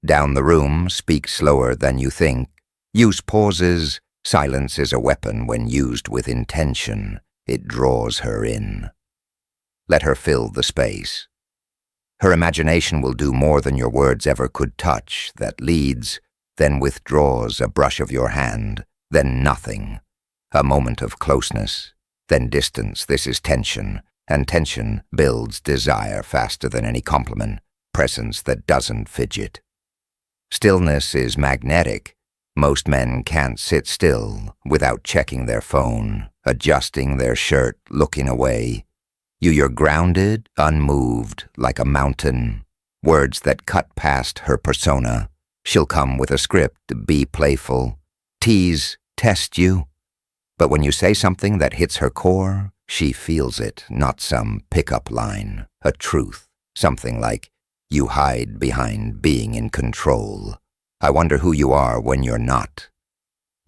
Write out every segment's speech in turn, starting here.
Down the room, speak slower than you think. Use pauses. Silence is a weapon when used with intention. It draws her in. Let her fill the space. Her imagination will do more than your words ever could touch. That leads, then withdraws, a brush of your hand, then nothing. A moment of closeness, then distance. This is tension, and tension builds desire faster than any compliment, presence that doesn't fidget. Stillness is magnetic. Most men can't sit still without checking their phone, adjusting their shirt, looking away. You're grounded, unmoved, like a mountain. Words that cut past her persona. She'll come with a script, be playful, tease, test you. But when you say something that hits her core, she feels it, not some pickup line, a truth. Something like, you hide behind being in control. I wonder who you are when you're not.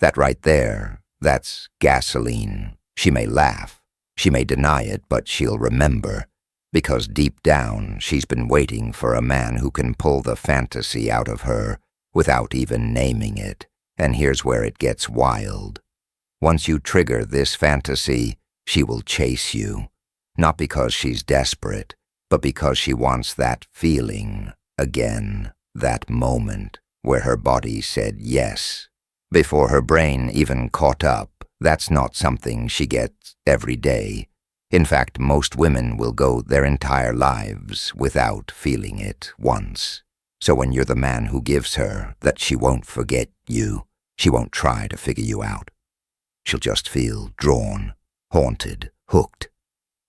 That right there, that's gasoline. She may laugh. She may deny it, but she'll remember, because deep down she's been waiting for a man who can pull the fantasy out of her without even naming it. And here's where it gets wild. Once you trigger this fantasy, she will chase you, not because she's desperate, but because she wants that feeling again, that moment where her body said yes, before her brain even caught up. That's not something she gets every day. In fact, most women will go their entire lives without feeling it once. So when you're the man who gives her that, she won't forget you. She won't try to figure you out. She'll just feel drawn, haunted, hooked.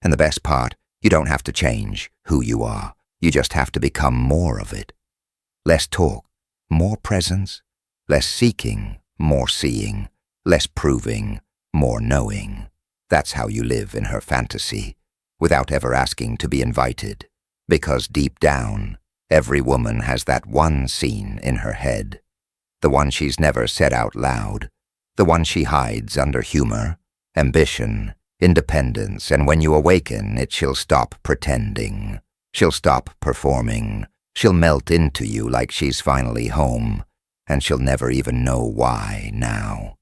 And the best part, you don't have to change who you are. You just have to become more of it. Less talk, more presence. Less seeking, more seeing. Less proving, more knowing. That's how you live in her fantasy, without ever asking to be invited. Because deep down, every woman has that one scene in her head. The one she's never said out loud. The one she hides under humor, ambition, independence. And when you awaken it, she'll stop pretending. She'll stop performing. She'll melt into you like she's finally home. And she'll never even know why now.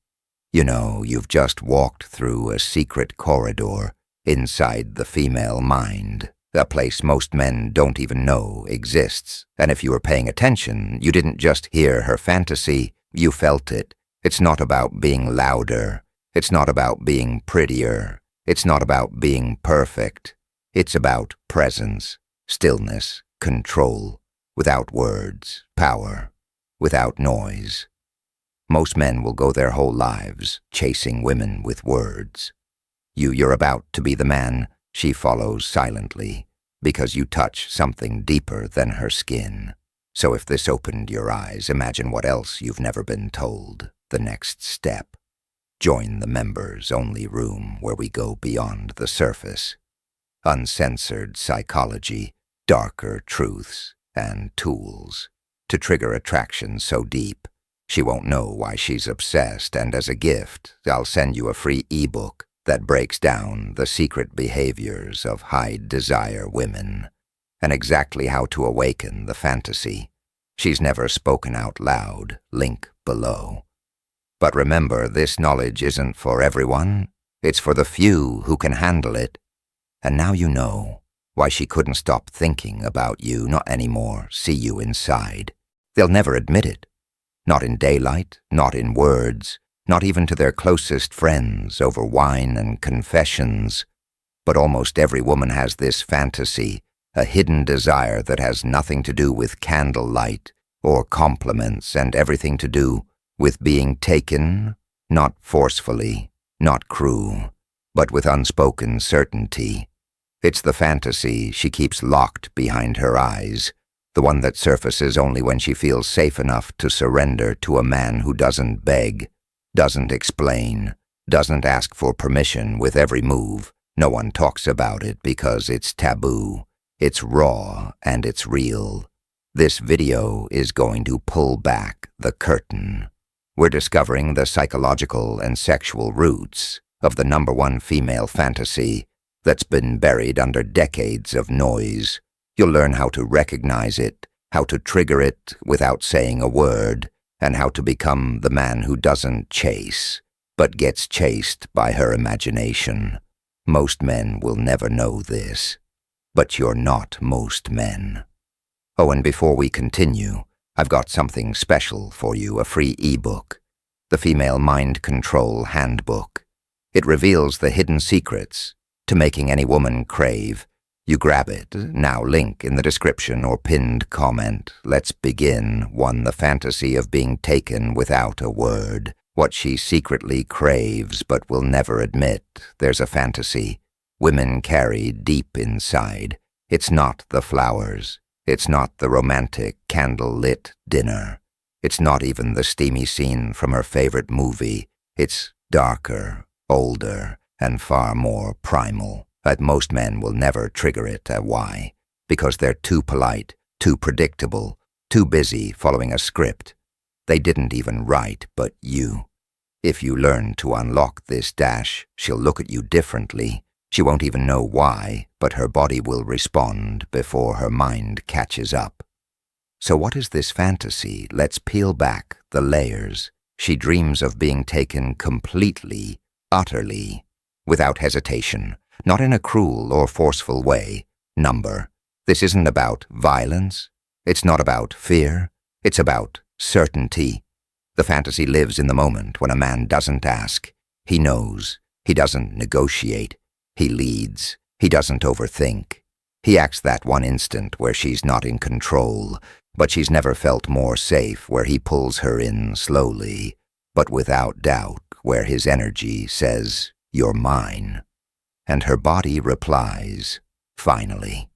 You know, you've just walked through a secret corridor inside the female mind, a place most men don't even know exists. And if you were paying attention, you didn't just hear her fantasy, you felt it. It's not about being louder. It's not about being prettier. It's not about being perfect. It's about presence, stillness, control, without words, power, without noise. Most men will go their whole lives chasing women with words. You're about to be the man she follows silently because you touch something deeper than her skin. So if this opened your eyes, imagine what else you've never been told. The next step. Join the members-only room where we go beyond the surface. Uncensored psychology, darker truths, and tools to trigger attraction so deep she won't know why she's obsessed. And as a gift, I'll send you a free ebook that breaks down the secret behaviors of high-desire women and exactly how to awaken the fantasy she's never spoken out loud. Link below. But remember, this knowledge isn't for everyone. It's for the few who can handle it. And now you know why she couldn't stop thinking about you, not anymore, see you inside. They'll never admit it. Not in daylight, not in words, not even to their closest friends over wine and confessions. But almost every woman has this fantasy, a hidden desire that has nothing to do with candlelight or compliments and everything to do with being taken, not forcefully, not cruel, but with unspoken certainty. It's the fantasy she keeps locked behind her eyes, the one that surfaces only when she feels safe enough to surrender to a man who doesn't beg, doesn't explain, doesn't ask for permission with every move. No one talks about it because it's taboo. It's raw and it's real. This video is going to pull back the curtain. We're discovering the psychological and sexual roots of the #1 female fantasy that's been buried under decades of noise. You'll learn how to recognize it, how to trigger it without saying a word, and how to become the man who doesn't chase, but gets chased by her imagination. Most men will never know this, but you're not most men. Oh, and before we continue, I've got something special for you, a free ebook, the Female Mind Control Handbook. It reveals the hidden secrets to making any woman crave. You grab it, now link in the description or pinned comment. Let's begin. 1. The fantasy of being taken without a word. What she secretly craves but will never admit. There's a fantasy women carry deep inside. It's not the flowers. It's not the romantic candle-lit dinner. It's not even the steamy scene from her favorite movie. It's darker, older, and far more primal. But most men will never trigger it. Why? Because they're too polite, too predictable, too busy following a script. They didn't even write, but you. If you learn to unlock this dash, she'll look at you differently. She won't even know why, but her body will respond before her mind catches up. So what is this fantasy? Let's peel back the layers. She dreams of being taken completely, utterly, without hesitation, not in a cruel or forceful way. Number. This isn't about violence. It's not about fear. It's about certainty. The fantasy lives in the moment when a man doesn't ask. He knows. He doesn't negotiate. He leads. He doesn't overthink. He acts that one instant where she's not in control, but she's never felt more safe where he pulls her in slowly, but without doubt, where his energy says, "You're mine." And her body replies, "Finally."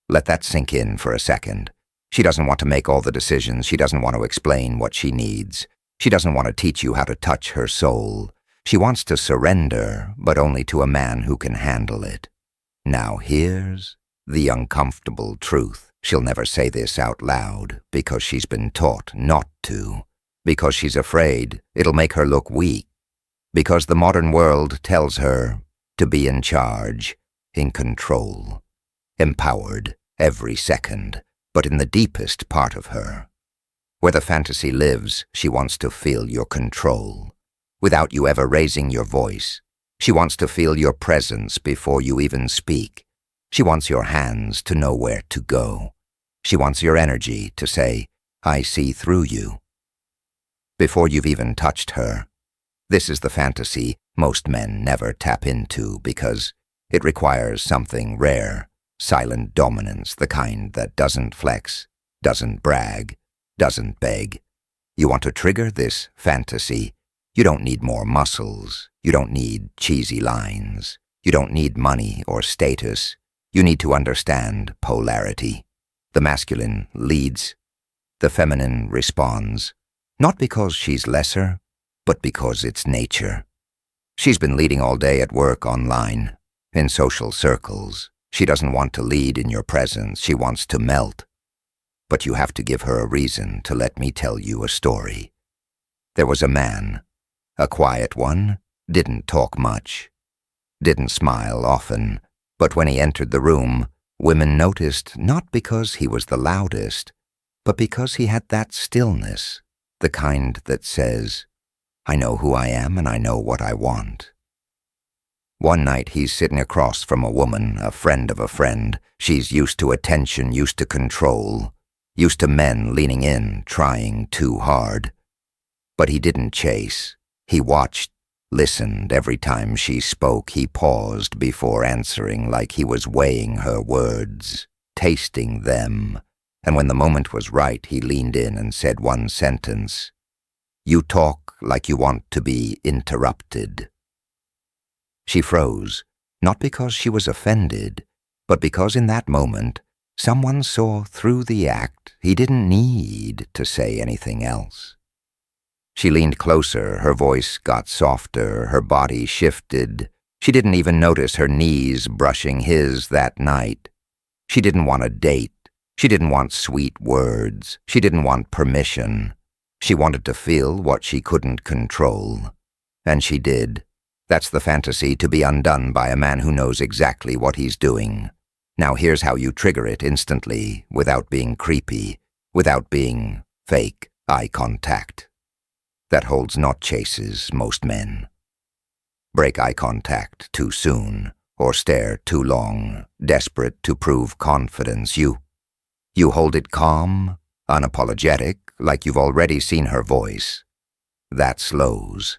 Let that sink in for a second. She doesn't want to make all the decisions. She doesn't want to explain what she needs. She doesn't want to teach you how to touch her soul. She wants to surrender, but only to a man who can handle it. Now here's the uncomfortable truth. She'll never say this out loud because she's been taught not to, because she's afraid it'll make her look weak, because the modern world tells her to be in charge, in control, empowered every second, but in the deepest part of her, where the fantasy lives, she wants to feel your control. Without you ever raising your voice. She wants to feel your presence before you even speak. She wants your hands to know where to go. She wants your energy to say, "I see through you," before you've even touched her. This is the fantasy most men never tap into because it requires something rare, silent dominance, the kind that doesn't flex, doesn't brag, doesn't beg. You want to trigger this fantasy. You don't need more muscles. You don't need cheesy lines. You don't need money or status. You need to understand polarity. The masculine leads. The feminine responds. Not because she's lesser, but because it's nature. She's been leading all day at work online, in social circles. She doesn't want to lead in your presence. She wants to melt. But you have to give her a reason to let me tell you a story. There was a man. A quiet one, didn't talk much, didn't smile often, but when he entered the room, women noticed not because he was the loudest, but because he had that stillness, the kind that says, "I know who I am and I know what I want." One night he's sitting across from a woman, a friend of a friend. She's used to attention, used to control, used to men leaning in, trying too hard. But he didn't chase. He watched, listened. Every time she spoke, he paused before answering like he was weighing her words, tasting them. And when the moment was right, he leaned in and said one sentence, "You talk like you want to be interrupted." She froze, not because she was offended, but because in that moment, someone saw through the act. He didn't need to say anything else. She leaned closer, her voice got softer, her body shifted. She didn't even notice her knees brushing his that night. She didn't want a date. She didn't want sweet words. She didn't want permission. She wanted to feel what she couldn't control. And she did. That's the fantasy, to be undone by a man who knows exactly what he's doing. Now here's how you trigger it instantly, without being creepy, without being fake eye contact. That holds not chases most men. Break eye contact too soon, or stare too long, desperate to prove confidence. You hold it calm, unapologetic, like you've already seen her voice. That slows.